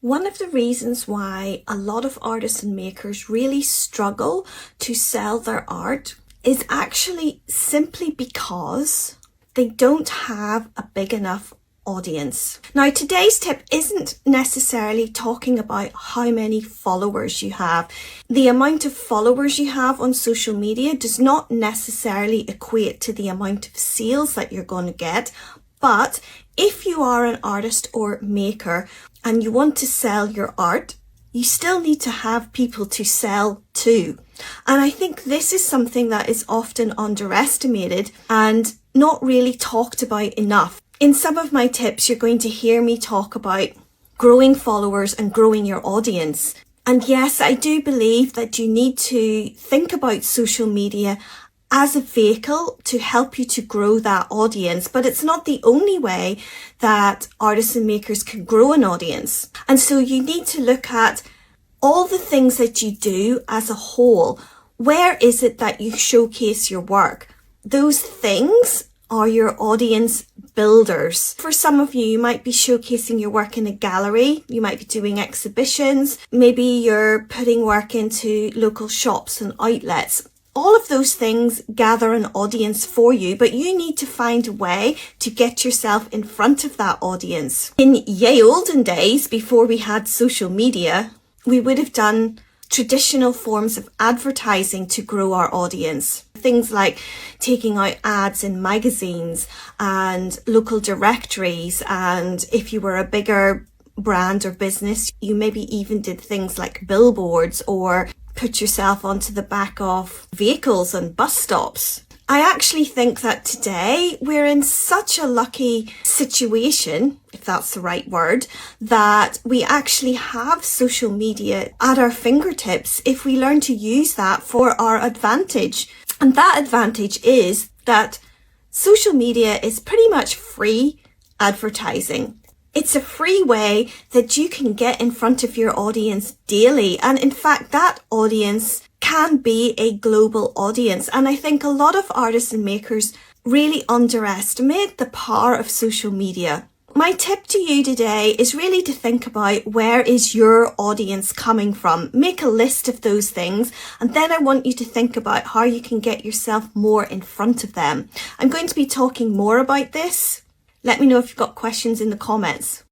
One of the reasons why a lot of artists and makers really struggle to sell their art is actually simply because they don't have a big enough audience. Now, today's tip isn't necessarily talking about how many followers you have. The amount of followers you have on social media does not necessarily equate to the amount of sales that you're going to get. But if you are an artist or maker and you want to sell your art, you still need to have people to sell to. And I think this is something that is often underestimated and not really talked about enough. In some of my tips, you're going to hear me talk about growing followers and growing your audience. And yes, I do believe that you need to think about social media as a vehicle to help you to grow that audience, but it's not the only way that artists and makers can grow an audience. And so you need to look at all the things that you do as a whole. Where is it that you showcase your work? Those things are your audience builders. For some of you, you might be showcasing your work in a gallery, you might be doing exhibitions, maybe you're putting work into local shops and outlets. All of those things gather an audience for you, but you need to find a way to get yourself in front of that audience. In ye olden days, before we had social media, we would have done traditional forms of advertising to grow our audience. Things like taking out ads in magazines and local directories, and if you were a bigger brand or business, you maybe even did things like billboards or put yourself onto the back of vehicles and bus stops. I actually think that today we're in such a lucky situation, if that's the right word, that we actually have social media at our fingertips if we learn to use that for our advantage. And that advantage is that social media is pretty much free advertising. It's a free way that you can get in front of your audience daily. And in fact, that audience can be a global audience. And I think a lot of artists and makers really underestimate the power of social media. My tip to you today is really to think about where is your audience coming from. Make a list of those things, and then I want you to think about how you can get yourself more in front of them. I'm going to be talking more about this. Let me know if you've got questions in the comments.